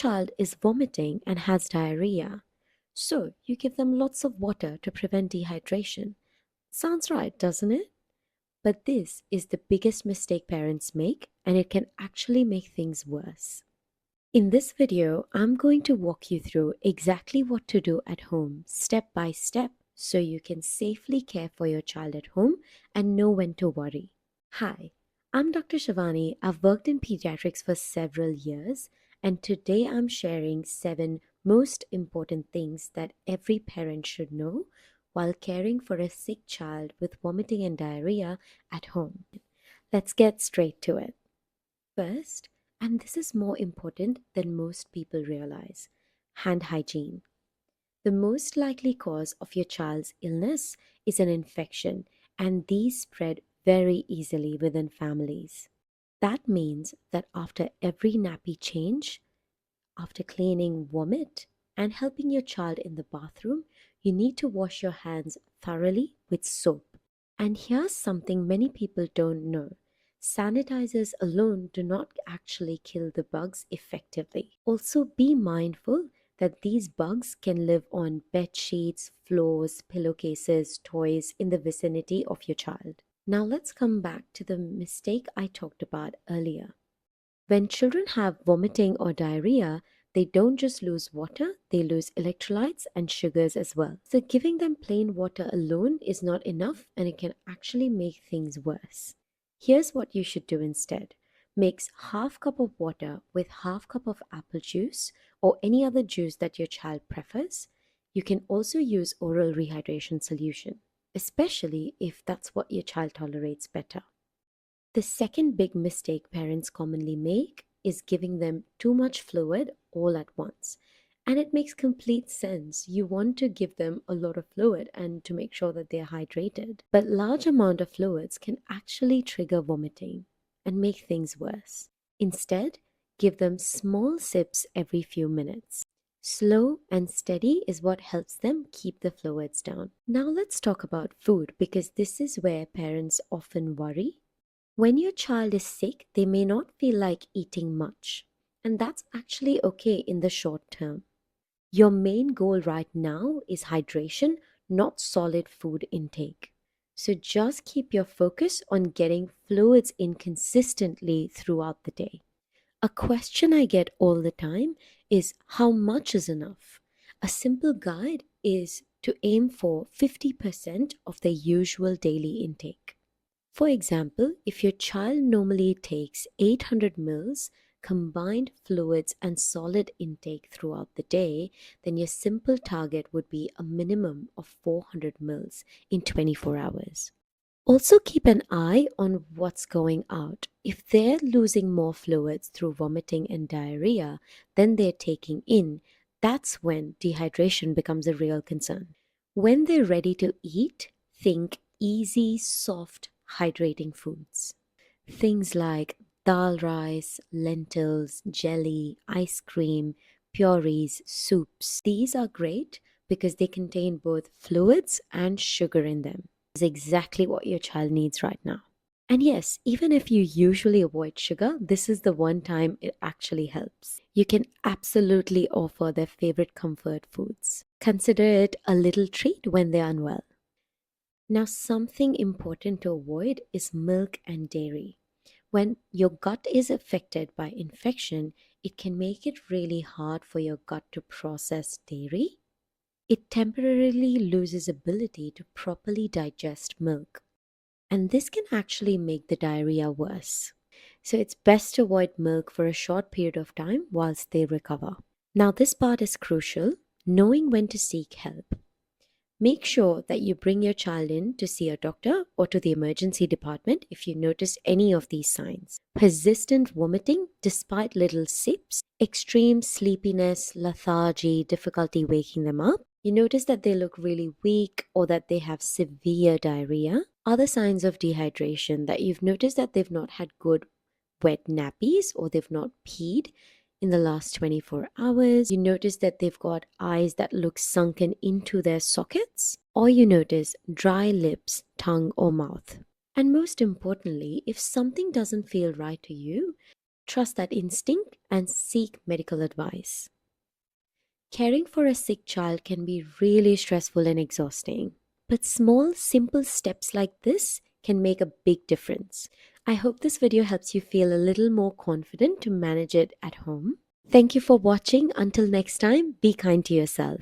Child is vomiting and has diarrhea. So you give them lots of water to prevent dehydration. Sounds right, doesn't it? But this is the biggest mistake parents make, and it can actually make things worse. In this video, I'm going to walk you through exactly what to do at home, step by step, so you can safely care for your child at home and know when to worry. Hi, I'm Dr. Shivani. I've worked in pediatrics for several years, and today I'm sharing 7 most important things that every parent should know while caring for a sick child with vomiting and diarrhea at home. Let's get straight to it. First, and this is more important than most people realize, hand hygiene. The most likely cause of your child's illness is an infection, and these spread very easily within families. That means that after every nappy change, after cleaning vomit, and helping your child in the bathroom, you need to wash your hands thoroughly with soap. And here's something many people don't know. Sanitizers alone do not actually kill the bugs effectively. Also, be mindful that these bugs can live on bed sheets, floors, pillowcases, toys in the vicinity of your child. Now let's come back to the mistake I talked about earlier. When children have vomiting or diarrhea, they don't just lose water, they lose electrolytes and sugars as well. So giving them plain water alone is not enough, and it can actually make things worse. Here's what you should do instead. Mix half cup of water with half cup of apple juice or any other juice that your child prefers. You can also use oral rehydration solution, especially if that's what your child tolerates better. The second big mistake parents commonly make is giving them too much fluid all at once. And it makes complete sense. You want to give them a lot of fluid and to make sure that they're hydrated. But large amount of fluids can actually trigger vomiting and make things worse. Instead, give them small sips every few minutes. Slow and steady is what helps them keep the fluids down. Now let's talk about food, because this is where parents often worry. When your child is sick, they may not feel like eating much, and that's actually okay in the short term. Your main goal right now is hydration, not solid food intake. So just keep your focus on getting fluids in consistently throughout the day. A question I get all the time is, how much is enough? A simple guide is to aim for 50% of the usual daily intake. For example, if your child normally takes 800 mils combined fluids and solid intake throughout the day, then your simple target would be a minimum of 400 mils in 24 hours. Also, keep an eye on what's going out. If they're losing more fluids through vomiting and diarrhea than they're taking in, that's when dehydration becomes a real concern. When they're ready to eat, think easy, soft, hydrating foods. Things like dal rice, lentils, jelly, ice cream, purees, soups. These are great because they contain both fluids and sugar in them. Is exactly what your child needs right now. And yes, even if you usually avoid sugar, this is the one time it actually helps. You can absolutely offer their favorite comfort foods. Consider it a little treat when they're unwell. Now, something important to avoid is milk and dairy. When your gut is affected by infection, it can make it really hard for your gut to process dairy. It temporarily loses ability to properly digest milk, and this can actually make the diarrhea worse. So it's best to avoid milk for a short period of time whilst they recover. Now, this part is crucial, knowing when to seek help. Make sure that you bring your child in to see a doctor or to the emergency department if you notice any of these signs. Persistent vomiting despite little sips, extreme sleepiness, lethargy, difficulty waking them up. You notice that they look really weak or that they have severe diarrhea. Other signs of dehydration, that you've noticed that they've not had good wet nappies or they've not peed in the last 24 hours. You notice that they've got eyes that look sunken into their sockets, or you notice dry lips, tongue, or mouth. And most importantly, if something doesn't feel right to you, Trust that instinct and seek medical advice. Caring for a sick child can be really stressful and exhausting, but small, simple steps like this can make a big difference. I hope this video helps you feel a little more confident to manage it at home. Thank you for watching. Until next time, be kind to yourself.